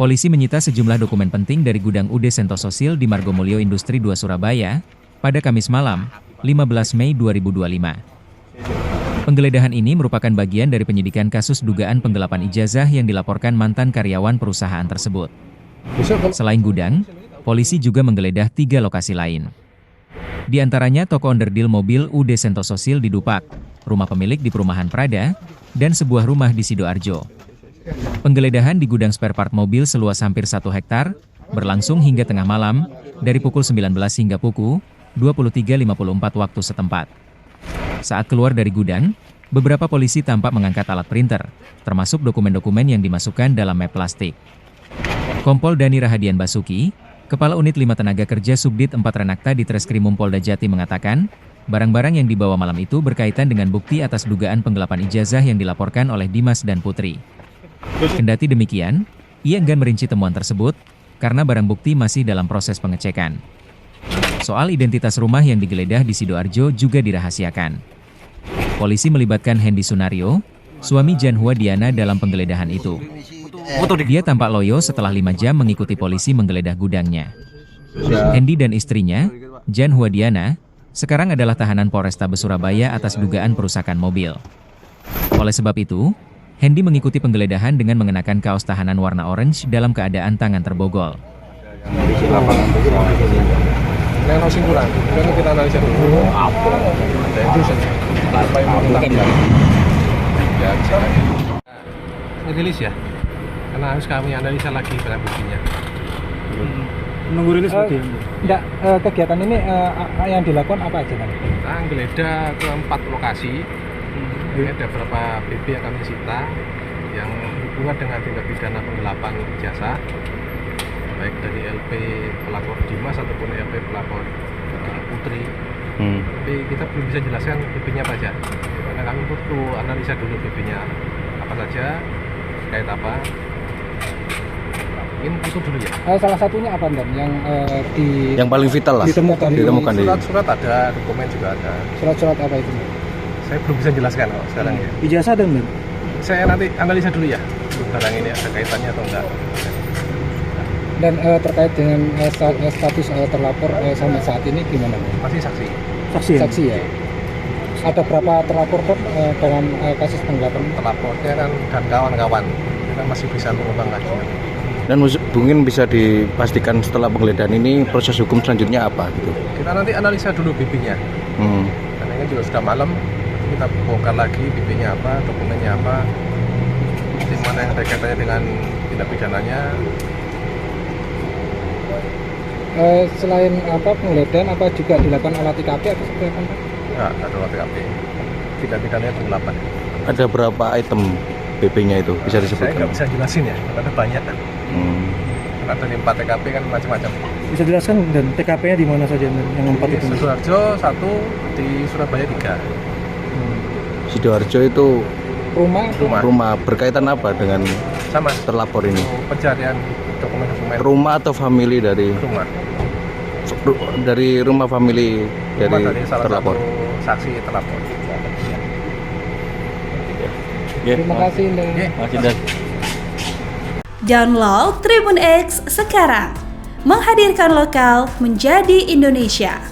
Polisi menyita sejumlah dokumen penting dari gudang UD Sentososil di Margomulyo Industri 2 Surabaya pada Kamis malam, 15 Mei 2025. Penggeledahan ini merupakan bagian dari penyidikan kasus dugaan penggelapan ijazah yang dilaporkan mantan karyawan perusahaan tersebut. Selain gudang, polisi juga menggeledah 3 lokasi lain. Di antaranya toko onderdil mobil UD Sentososil di Dupak, rumah pemilik di Perumahan Prada, dan sebuah rumah di Sidoarjo. Penggeledahan di gudang spare part mobil seluas hampir 1 hektar, berlangsung hingga tengah malam, dari pukul 19 hingga pukul 23.54 waktu setempat. Saat keluar dari gudang, beberapa polisi tampak mengangkat alat printer, termasuk dokumen-dokumen yang dimasukkan dalam map plastik. Kompol Dani Rahadian Basuki, Kepala Unit 5 Tenaga Kerja Subdit 4 Renakta di Treskrimum Polda Jati mengatakan, barang-barang yang dibawa malam itu berkaitan dengan bukti atas dugaan penggelapan ijazah yang dilaporkan oleh Dimas dan Putri. Kendati demikian, ia enggan merinci temuan tersebut, karena barang bukti masih dalam proses pengecekan. Soal identitas rumah yang digeledah di Sidoarjo juga dirahasiakan. Polisi melibatkan Hendy Sunario, suami Janhua Diana dalam penggeledahan itu. Dia tampak loyo setelah 5 jam mengikuti polisi menggeledah gudangnya. Hendy dan istrinya, Janhua Diana, sekarang adalah tahanan Polrestabes Surabaya atas dugaan perusakan mobil. Oleh sebab itu, Hendy mengikuti penggeledahan dengan mengenakan kaos tahanan warna orange dalam keadaan tangan terbogol. Kita analisa dulu apa itu saja. Apa yang menggunakan rilis ya, karena harus kami analisa lagi barang buktinya. Menunggu rilis berarti? Enggak, kegiatan ini yang dilakukan apa aja kan? Kita menggeledah ke 4 lokasi. Ada beberapa BB yang kami sita yang hubungan dengan tindak pidana penggelapan ijazah, baik dari LP pelapor Dimas ataupun LP pelapor Putri. Tapi kita belum bisa jelaskan BB-nya apa aja, karena kami perlu analisa dulu BB-nya apa saja, terkait apa. Mungkin itu dulu ya. Salah satunya apa Dan yang paling vital lah ditemukan di surat-surat ada, dokumen juga ada. Surat-surat apa itu? Saya belum bisa jelaskan kok sekarang ya. Ijazah dan Saya nanti analisa dulu ya, barang ini ada kaitannya atau enggak. Dan terkait dengan status terlapor sampai saat ini gimana? Masih saksi. Saksi ya. Ada berapa terlapor Dok dalam kasus penggelapan? Terlapornya kan dan kawan-kawan, kita masih bisa mengembang lagi. Dan mungkin bisa dipastikan setelah penggeledahan ini proses hukum selanjutnya apa gitu? Kita nanti analisa dulu BB-nya. Karena ini juga sudah malam, kita bongkar lagi BB-nya apa, dokumennya apa, di mana yang ada kaitannya dengan tindak pidananya. Selain penggeledahan, apa juga dilakukan olah TKP atau seperti apa? Enggak ada olah TKP. Tindak pidananya penggelapan. Ada berapa item BB-nya itu bisa Saya disebutkan? nggak bisa jelasin ya, karena banyak kan. Karena dari 4 TKP kan macam-macam. bisa jelaskan dan TKP-nya di mana saja yang 4 itu? Di Sidoarjo 1, di Surabaya 3. Sidoarjo itu rumah berkaitan apa dengan Sama terlapor ini? pencarian dokumen-dokumen. Rumah atau famili dari Rumah. Rumah famili Rumah dari dari salah terlapor. satu saksi terlapor. Terima kasih Dan. Download Tribun X sekarang, menghadirkan lokal menjadi Indonesia.